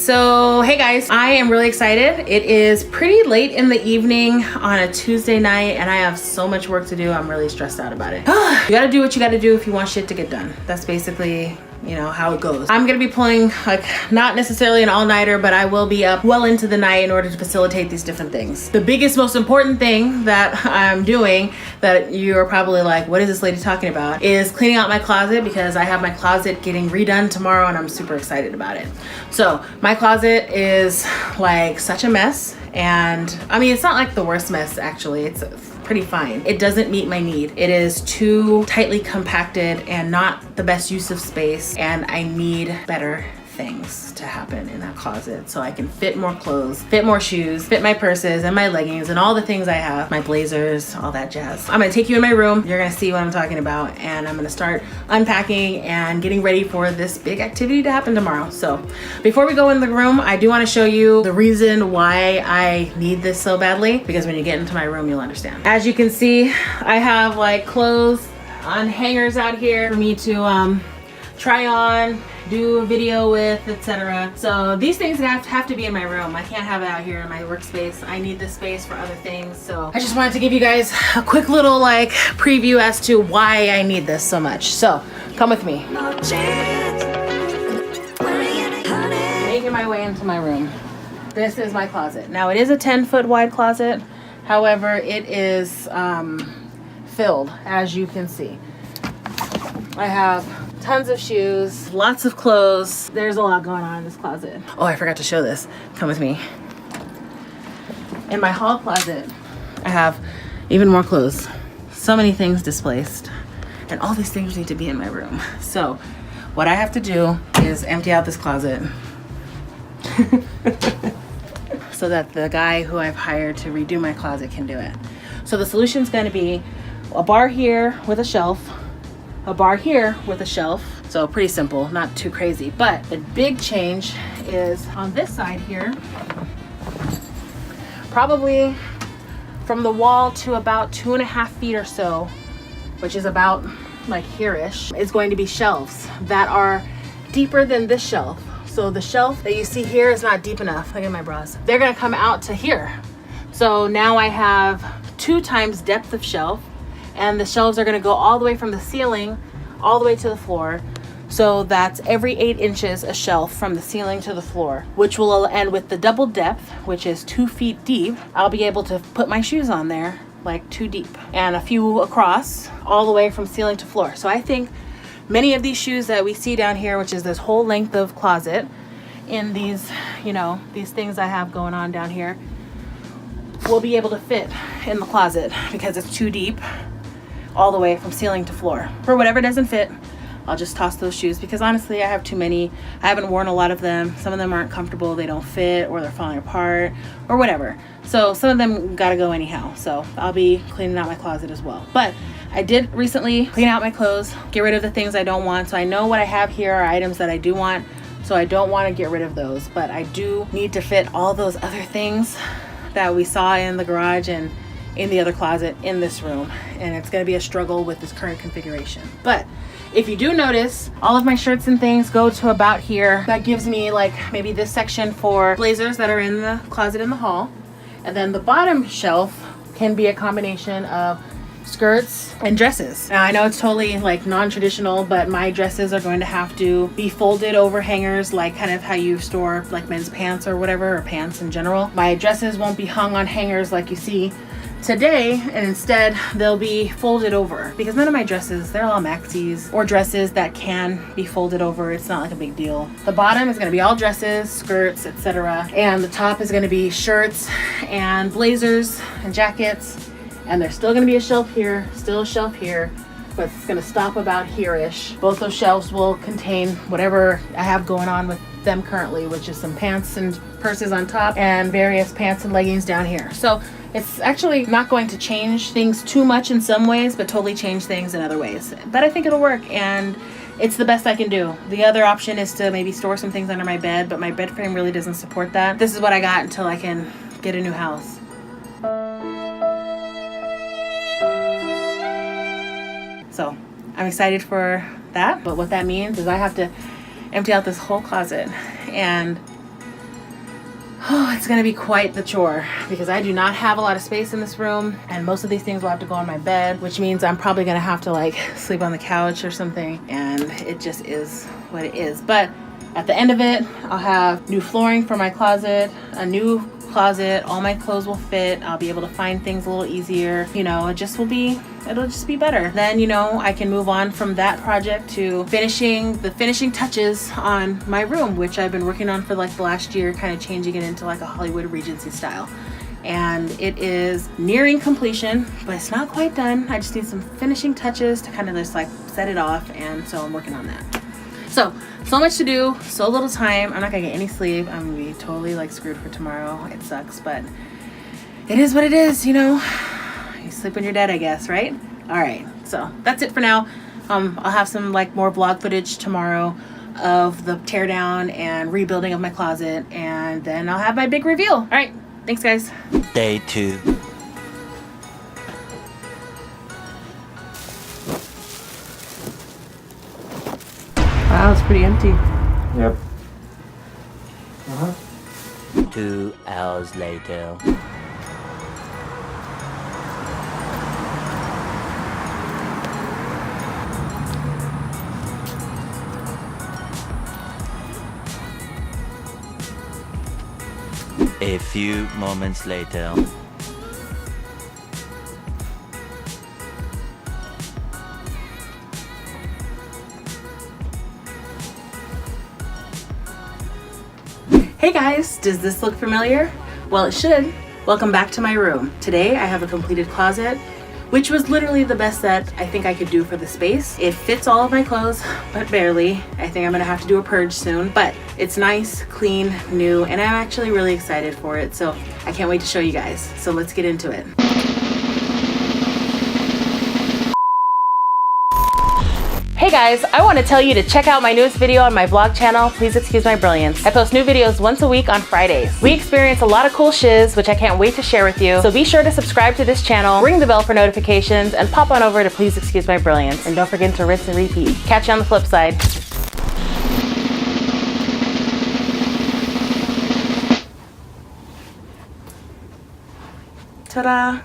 So hey guys, I am really excited. It is pretty late in the evening on a Tuesday night and I have so much work to do. I'm really stressed out about it. You gotta do what you gotta do if you want shit to get done. That's basically, you know, how it goes. I'm gonna be pulling like not necessarily an all-nighter, but I will be up well into the night in order to facilitate these different things. The biggest, most important thing that I'm doing that you're probably like, what is this lady talking about, is cleaning out my closet, because I have my closet getting redone tomorrow and I'm super excited about it. So my closet is like such a mess, and I mean, it's not like the worst mess actually. It's pretty fine. It doesn't meet my need. It is too tightly compacted and not the best use of space, and I need better things to happen in that closet so I can fit more clothes, fit more shoes, fit my purses and my leggings and all the things I have, my blazers, all that jazz. I'm gonna take you in my room. You're gonna see what I'm talking about, and I'm gonna start unpacking and getting ready for this big activity to happen tomorrow. So before we go in the room, I do want to show you the reason why I need this so badly, because when you get into my room, you'll understand. As you can see, I have like clothes on hangers out here for me to try on, do a video with, etc. So these things have to be in my room. I can't have it out here in my workspace. I need this space for other things. So I just wanted to give you guys a quick little like preview as to why I need this so much. So come with me. Making my way into my room. This is my closet. Now it is a 10-foot wide closet. However, it is filled, as you can see. I have tons of shoes, lots of clothes. There's a lot going on in this closet. Oh, I forgot to show this. Come with me. In my hall closet, I have even more clothes. So many things displaced. And all these things need to be in my room. So what I have to do is empty out this closet so that the guy who I've hired to redo my closet can do it. So the solution is going to be a bar here with a shelf, a bar here with a shelf. So pretty simple, not too crazy. But the big change is on this side here, probably from the wall to about 2.5 feet or so, which is about like here-ish, is going to be shelves that are deeper than this shelf. So the shelf that you see here is not deep enough. Look at my bras. They're gonna come out to here. So now I have 2 times depth of shelf, and the shelves are gonna go all the way from the ceiling all the way to the floor. So that's every 8 inches a shelf from the ceiling to the floor, which will end with the double depth, which is 2 feet deep. I'll be able to put my shoes on there like 2 deep, and a few across all the way from ceiling to floor. So I think many of these shoes that we see down here, which is this whole length of closet in these, you know, these things I have going on down here, will be able to fit in the closet because it's 2 deep all the way from ceiling to floor. For whatever doesn't fit, I'll just toss those shoes, because honestly I have too many. I haven't worn a lot of them. Some of them aren't comfortable, they don't fit, or they're falling apart or whatever. So some of them gotta go anyhow. So I'll be cleaning out my closet as well. But I did recently clean out my clothes, get rid of the things I don't want. So I know what I have here are items that I do want, so I don't want to get rid of those. But I do need to fit all those other things that we saw in the garage and in the other closet in this room, and it's going to be a struggle with this current configuration. But if you do notice, all of my shirts and things go to about here. That gives me like maybe this section for blazers that are in the closet in the hall, and then the bottom shelf can be a combination of skirts and dresses. Now I know it's totally like non-traditional, but my dresses are going to have to be folded over hangers, like kind of how you store like men's pants or whatever, or pants in general. My dresses won't be hung on hangers like you see today, and instead they'll be folded over, because none of my dresses, they're all maxis or dresses that can be folded over. It's not like a big deal. The bottom is going to be all dresses, skirts, etc., and the top is going to be shirts and blazers and jackets. And there's still going to be a shelf here, still a shelf here, but it's going to stop about here-ish. Both those shelves will contain whatever I have going on with them currently, which is some pants and purses on top and various pants and leggings down here. So it's actually not going to change things too much in some ways, but totally change things in other ways. But I think it'll work, and it's the best I can do. The other option is to maybe store some things under my bed, but my bed frame really doesn't support that. This is what I got until I can get a new house. So I'm excited for that, but what that means is I have to empty out this whole closet, and Oh, it's gonna be quite the chore because I do not have a lot of space in this room, and most of these things will have to go on my bed, which means I'm probably gonna have to like sleep on the couch or something, and it just is what it is. But at the end of it, I'll have new flooring for my closet, a new closet, all my clothes will fit, I'll be able to find things a little easier, you know, it'll just be better. Then, you know, I can move on from that project to the finishing touches on my room, which I've been working on for like the last year, kind of changing it into like a Hollywood Regency style. And it is nearing completion, but it's not quite done. I just need some finishing touches to kind of just like set it off, and so I'm working on that. So much to do, so little time. I'm not gonna get any sleep. I'm gonna be totally like screwed for tomorrow. It sucks, but it is what it is, you know. You sleep when you're dead, I guess, right? All right, so that's it for now. I'll have some like more vlog footage tomorrow of the teardown and rebuilding of my closet, and then I'll have my big reveal. All right, thanks guys. Day 2. Wow, it's pretty empty. Yep. 2 hours later. A few moments later. Hey guys, does this look familiar? Well, it should. Welcome back to my room. Today I have a completed closet, which was literally the best that I think I could do for the space. It fits all of my clothes, but barely. I think I'm gonna have to do a purge soon, but it's nice, clean, new, and I'm actually really excited for it. So I can't wait to show you guys. So let's get into it. Hey guys, I want to tell you to check out my newest video on my vlog channel, Please Excuse My Brilliance. I post new videos once a week on Fridays. We experience a lot of cool shiz, which I can't wait to share with you. So be sure to subscribe to this channel, ring the bell for notifications, and pop on over to Please Excuse My Brilliance. And don't forget to rinse and repeat. Catch you on the flip side. Ta-da!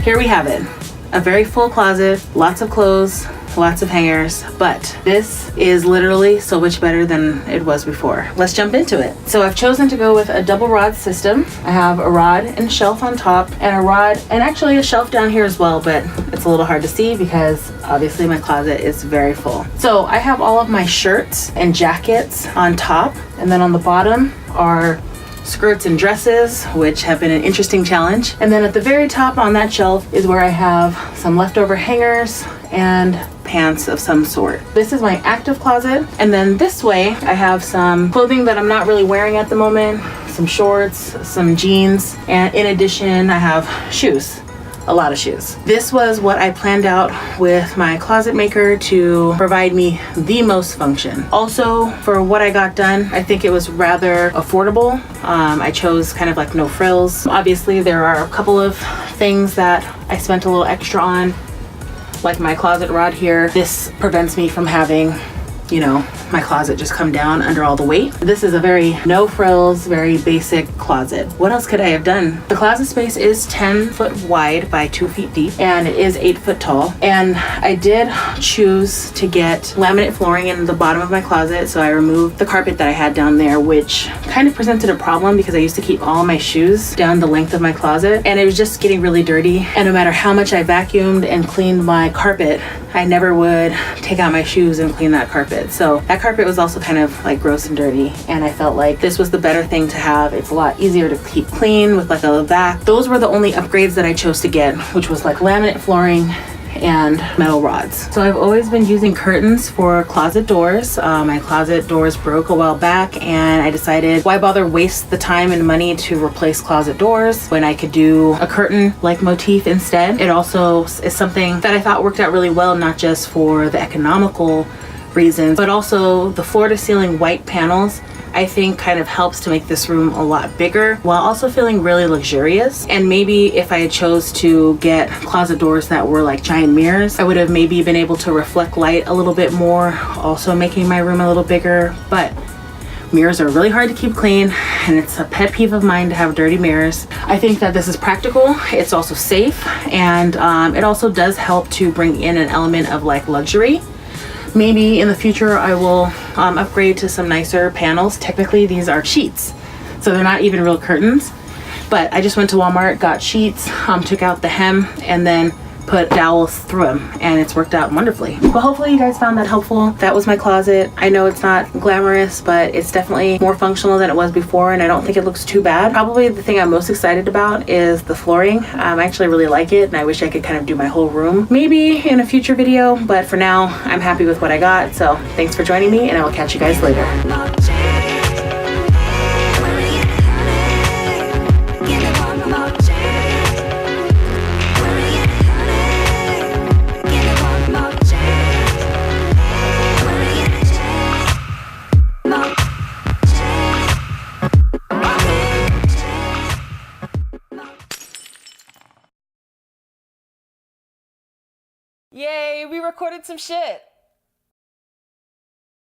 Here we have it, a very full closet, lots of clothes, lots of hangers, but this is literally so much better than it was before. Let's jump into it. So I've chosen to go with a double rod system. I have a rod and a shelf on top, and a rod and actually a shelf down here as well, but it's a little hard to see because obviously my closet is very full. So I have all of my shirts and jackets on top, and then on the bottom are skirts and dresses, which have been an interesting challenge. And then at the very top on that shelf is where I have some leftover hangers and pants of some sort. This is my active closet. And then this way I have some clothing that I'm not really wearing at the moment, some shorts, some jeans, and in addition I have shoes. A lot of shoes. This was what I planned out with my closet maker to provide me the most function. Also, for what I got done, I think it was rather affordable. I chose kind of like no frills. Obviously, there are a couple of things that I spent a little extra on, like my closet rod here. This prevents me from having, you know, my closet just come down under all the weight. This is a very no frills, very basic closet. What else could I have done? The closet space is 10 foot wide by 2 feet deep, and it is 8 foot tall. And I did choose to get laminate flooring in the bottom of my closet, so I removed the carpet that I had down there, which kind of presented a problem because I used to keep all my shoes down the length of my closet, and it was just getting really dirty. And no matter how much I vacuumed and cleaned my carpet, I never would take out my shoes and clean that carpet. So that carpet was also kind of like gross and dirty, and I felt like this was the better thing to have. It's a lot easier to keep clean with like a vac. Those were the only upgrades that I chose to get, which was like laminate flooring and metal rods. So I've always been using curtains for closet doors. My closet doors broke a while back, and I decided why bother waste the time and money to replace closet doors when I could do a curtain like motif instead. It also is something that I thought worked out really well, not just for the economical reasons, but also the floor to ceiling white panels I think kind of helps to make this room a lot bigger while also feeling really luxurious. And maybe if I had chose to get closet doors that were like giant mirrors, I would have maybe been able to reflect light a little bit more, also making my room a little bigger. But mirrors are really hard to keep clean, and it's a pet peeve of mine to have dirty mirrors. I think that this is practical, it's also safe, and it also does help to bring in an element of like luxury. Maybe in the future I will upgrade to some nicer panels. Technically these are sheets, so they're not even real curtains, but I just went to Walmart, got sheets, took out the hem, and then put dowels through them, and it's worked out wonderfully. But hopefully you guys found that helpful. That was my closet. I know it's not glamorous, but it's definitely more functional than it was before, and I don't think it looks too bad. Probably the thing I'm most excited about is the flooring. I actually really like it, and I wish I could kind of do my whole room maybe in a future video, but for now I'm happy with what I got. So thanks for joining me, and I will catch you guys later. Yay, we recorded some shit.